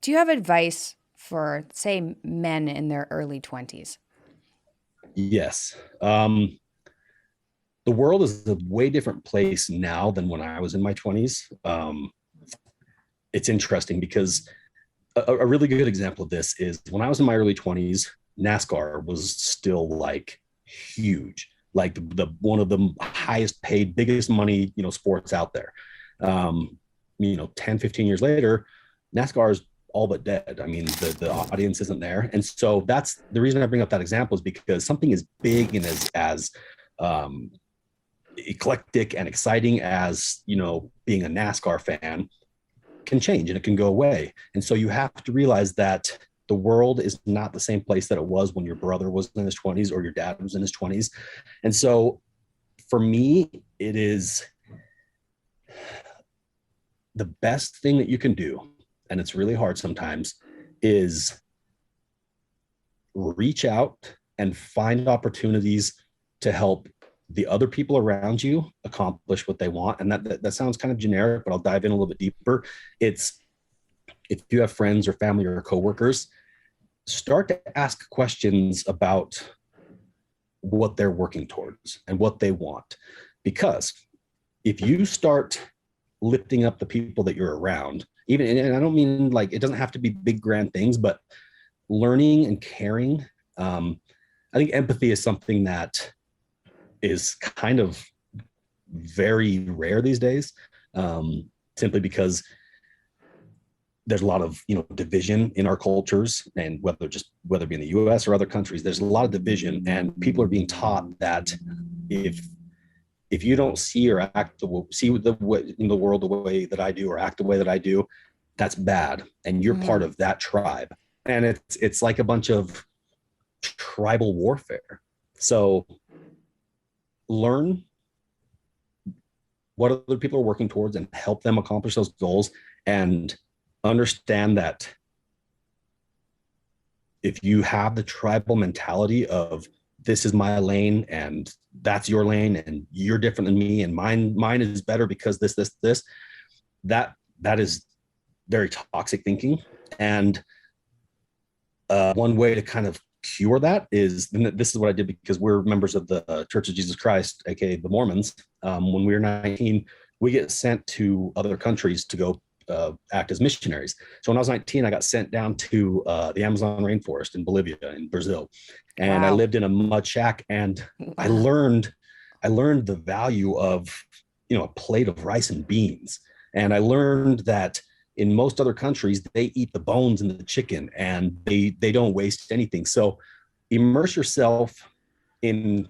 Do you have advice for, say, men in their early 20s? Yes. The world is a way different place now than when I was in my 20s. It's interesting because a really good example of this is when I was in my early 20s, NASCAR was still like huge, like the one of the highest paid, biggest money, sports out there. 10, 15 years later, NASCAR is all but dead. I mean, the audience isn't there. And so that's the reason I bring up that example, is because something as big and as um, eclectic and exciting as, being a NASCAR fan can change and it can go away. And so you have to realize that the world is not the same place that it was when your brother was in his 20s or your dad was in his 20s. And so for me, it is the best thing that you can do, and it's really hard sometimes, is reach out and find opportunities to help the other people around you accomplish what they want. And that sounds kind of generic, but I'll dive in a little bit deeper. It's, if you have friends or family or coworkers, start to ask questions about what they're working towards and what they want. Because if you start lifting up the people that you're around, even, and I don't mean like, it doesn't have to be big grand things, but learning and caring. I think empathy is something that is kind of very rare these days, simply because there's a lot of division in our cultures, and whether it be in the US or other countries, there's a lot of division, and people are being taught that if you don't see or see the way in the world the way that I do, or act the way that I do, that's bad, and you're part of that tribe. And it's like a bunch of tribal warfare. So learn what other people are working towards and help them accomplish those goals, and understand that if you have the tribal mentality of, this is my lane and that's your lane and you're different than me and mine is better because this, that is very toxic thinking. And one way to kind of cure that is, and this is what I did because we're members of the Church of Jesus Christ, aka the Mormons. When we were 19, we get sent to other countries to go act as missionaries. So when I was 19, I got sent down to the Amazon rainforest in Bolivia, in Brazil, and I lived in a mud shack. And I learned the value of a plate of rice and beans. And I learned that in most other countries, they eat the bones in the chicken and they don't waste anything. So immerse yourself in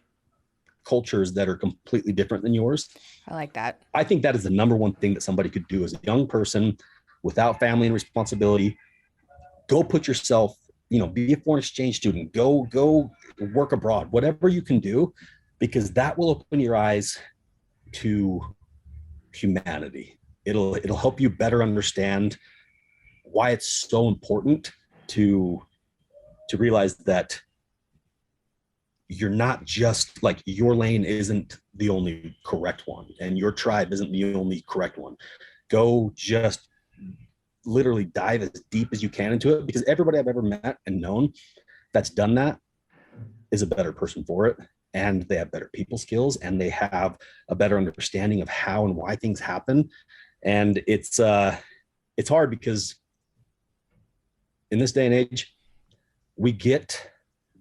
cultures that are completely different than yours. I like that. I think that is the number one thing that somebody could do as a young person without family and responsibility. Go put yourself, be a foreign exchange student, go work abroad, whatever you can do, because that will open your eyes to humanity. It'll help you better understand why it's so important to realize that you're not just like, your lane isn't the only correct one and your tribe isn't the only correct one. Go just literally dive as deep as you can into it, because everybody I've ever met and known that's done that is a better person for it, and they have better people skills, and they have a better understanding of how and why things happen. And it's hard because in this day and age, we get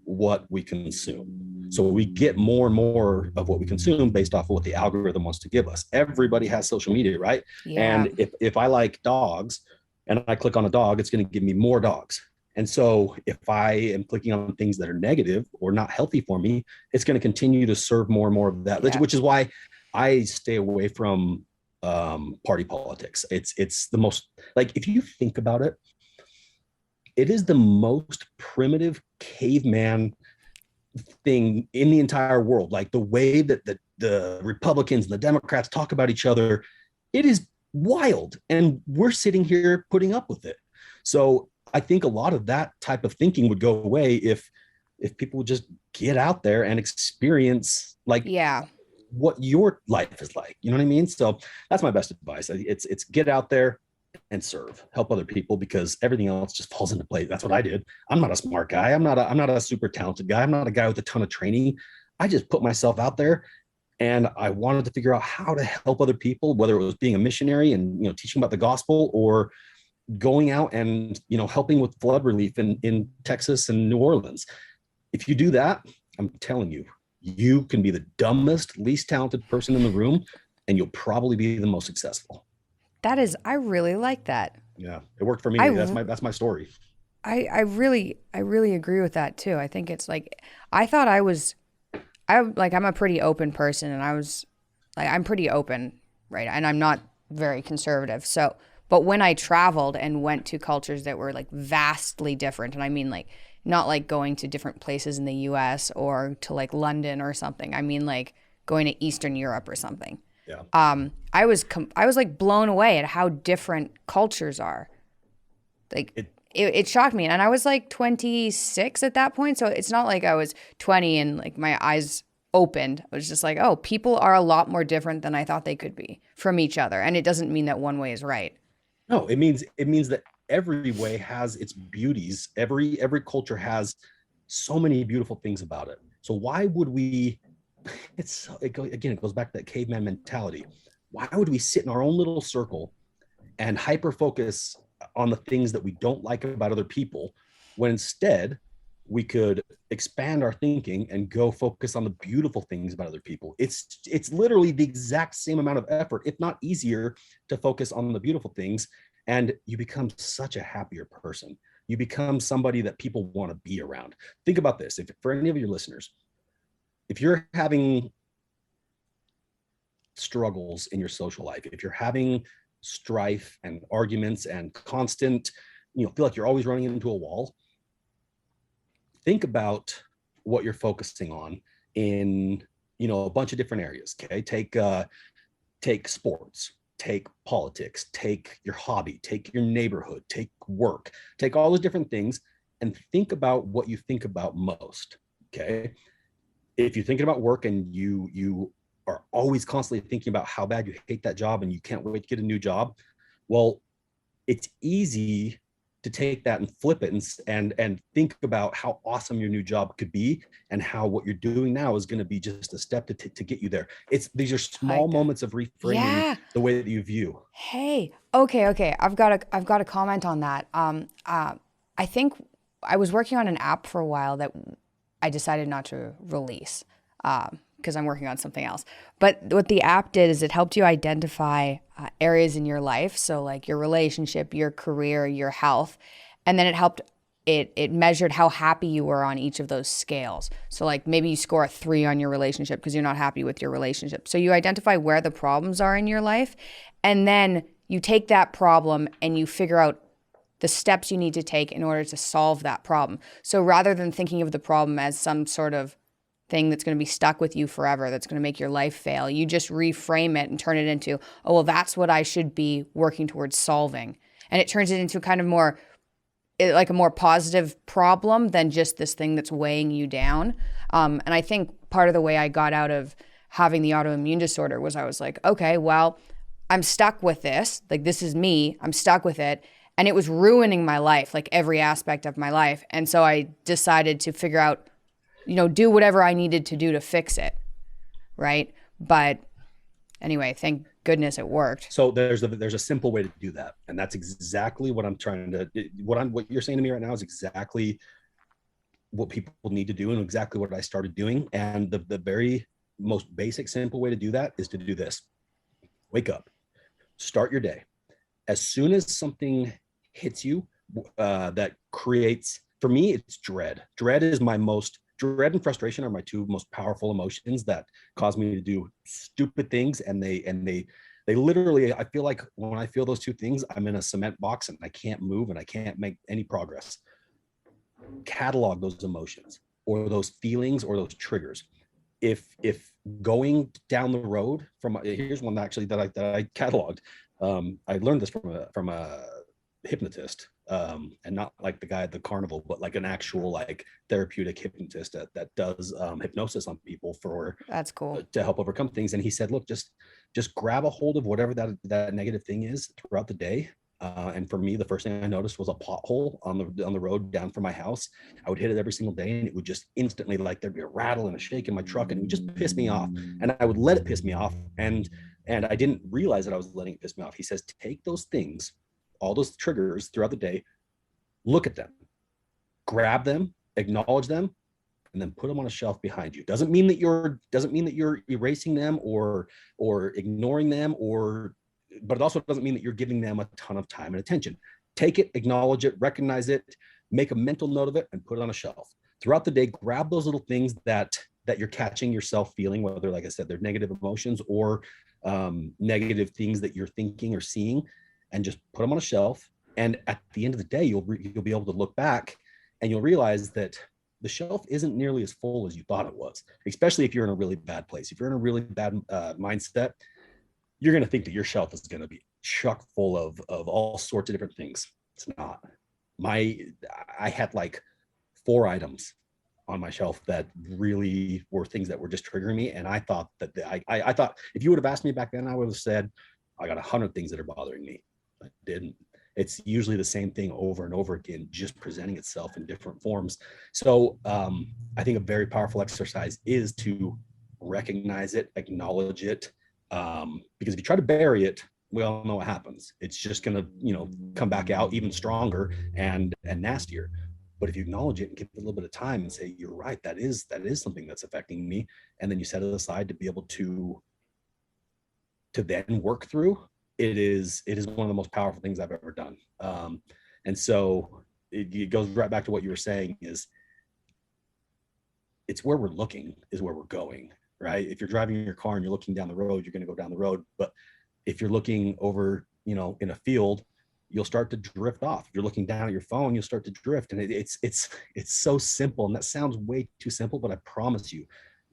what we consume. So we get more and more of what we consume based off of what the algorithm wants to give us. Everybody has social media, right? Yeah. And if I like dogs and I click on a dog, it's going to give me more dogs. And so if I am clicking on things that are negative or not healthy for me, it's going to continue to serve more and more of that, which is why I stay away from party politics. It's the most, like, if you think about it, it is the most primitive caveman thing in the entire world. Like the way that the Republicans and the Democrats talk about each other, it is wild. And we're sitting here putting up with it. So I think a lot of that type of thinking would go away if people would just get out there and experience what your life is like. You know what I mean? So that's my best advice. It's get out there and serve, help other people, because everything else just falls into place. That's what I did. I'm not a smart guy. I'm not a super talented guy. I'm not a guy with a ton of training. I just put myself out there, and I wanted to figure out how to help other people, whether it was being a missionary and, teaching about the gospel, or going out and, helping with flood relief in Texas and New Orleans. If you do that, I'm telling you, you can be the dumbest, least talented person in the room, and you'll probably be the most successful. I really like that. Yeah, it worked for I, me. That's my story. I really agree with that too. I think it's like, I thought I'm a pretty open person, and I'm pretty open, right? And I'm not very conservative. So, but when I traveled and went to cultures that were like vastly different, and I mean like not like going to different places in the US or to like London or something. I mean like going to Eastern Europe or something. Yeah. I was like blown away at how different cultures are. Like it shocked me, and I was like 26 at that point, so it's not like I was 20 and like my eyes opened. I was just like, oh, people are a lot more different than I thought they could be from each other, and it doesn't mean that one way is right. No, it means that every way has its beauties. Every culture has so many beautiful things about it. So why would we? It goes back to that caveman mentality. Why would we sit in our own little circle and hyper focus on the things that we don't like about other people, when instead we could expand our thinking and go focus on the beautiful things about other people? It's literally the exact same amount of effort, if not easier, to focus on the beautiful things, and you become such a happier person. You become somebody that people want to be around. Think about this. If for any of your listeners, if you're having struggles in your social life, if you're having strife and arguments and constant, feel like you're always running into a wall, think about what you're focusing on in, a bunch of different areas. Okay. Take sports, take politics, take your hobby, take your neighborhood, take work, take all those different things, and think about what you think about most. Okay. If you're thinking about work and you are always constantly thinking about how bad you hate that job and you can't wait to get a new job, well, it's easy to take that and flip it and think about how awesome your new job could be, and how what you're doing now is going to be just a step to get you there. These are I small like that. moments of reframing Yeah. the way that you view. Hey. Okay. I've got a comment on that. I think I was working on an app for a while that I decided not to release because I'm working on something else. But what the app did is it helped you identify areas in your life. So like your relationship, your career, your health. And then it measured how happy you were on each of those scales. So like maybe you score a 3 on your relationship because you're not happy with your relationship. So you identify where the problems are in your life, and then you take that problem and you figure out the steps you need to take in order to solve that problem. So rather than thinking of the problem as some sort of thing that's going to be stuck with you forever, that's going to make your life fail, you just reframe it and turn it into, oh, well, that's what I should be working towards solving. And it turns it into kind of more like a more positive problem than just this thing that's weighing you down. And I think part of the way I got out of having the autoimmune disorder was I was like, okay, well, I'm stuck with this. Like, this is me. I'm stuck with it. And it was ruining my life, like every aspect of my life. And so I decided to figure out, do whatever I needed to do to fix it. Right. But anyway, thank goodness it worked. So there's a simple way to do that, and that's exactly what I'm trying to. What you're saying to me right now is exactly what people need to do, and exactly what I started doing. And the very most basic, simple way to do that is to do this: wake up, start your day. As soon as something hits you that creates, for me, it's dread. Dread and frustration are my two most powerful emotions that cause me to do stupid things. And they literally, I feel like when I feel those two things, I'm in a cement box and I can't move and I can't make any progress. Catalog those emotions or those feelings or those triggers. If going down the road here's one actually that I cataloged. I learned this from a hypnotist, and not like the guy at the carnival, but like an actual like therapeutic hypnotist that does hypnosis on people for That's cool. to help overcome things. And he said, look, just grab a hold of whatever that negative thing is throughout the day, And for me, the first thing I noticed was a pothole on the road down from my house. I would hit it every single day, and it would just instantly, like, there'd be a rattle and a shake in my truck, and it would just piss me off. And I would let it piss me off, and I didn't realize that I was letting it piss me off. He says, take those things, all those triggers throughout the day, look at them, grab them, acknowledge them, and then put them on a shelf behind you. Doesn't mean that you're erasing them or ignoring them, but it also doesn't mean that you're giving them a ton of time and attention. Take it, acknowledge it, recognize it, make a mental note of it, and put it on a shelf. Throughout the day, grab those little things that you're catching yourself feeling, whether, like I said, they're negative emotions or negative things that you're thinking or seeing, and just put them on a shelf. And at the end of the day, you'll be able to look back and you'll realize that the shelf isn't nearly as full as you thought it was, especially if you're in a really bad place. If you're in a really bad mindset, you're going to think that your shelf is going to be chock full of all sorts of different things. It's not. I had like 4 items on my shelf that really were things that were just triggering me. And I thought that I thought if you would have asked me back then, I would have said, I got 100 things that are bothering me. I didn't. It's usually the same thing over and over again, just presenting itself in different forms. So I think a very powerful exercise is to recognize it, acknowledge it, because if you try to bury it, we all know what happens. It's just going to, come back out even stronger and nastier. But if you acknowledge it and give it a little bit of time and say, you're right, that is something that's affecting me, and then you set it aside to be able to then work through, it is one of the most powerful things I've ever done. And so it goes right back to what you were saying, is it's where we're looking is where we're going, right? If you're driving your car and you're looking down the road, you're going to go down the road. But if you're looking over, in a field, you'll start to drift off. If you're looking down at your phone, you'll start to drift. And it's so simple. And that sounds way too simple, but I promise you,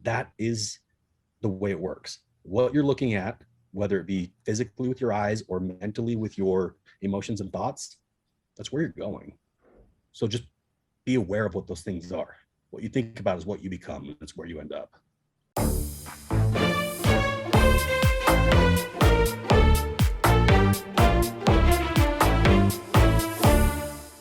that is the way it works. What you're looking at, whether it be physically with your eyes or mentally with your emotions and thoughts, that's where you're going. So just be aware of what those things are. What you think about is what you become, and that's where you end up.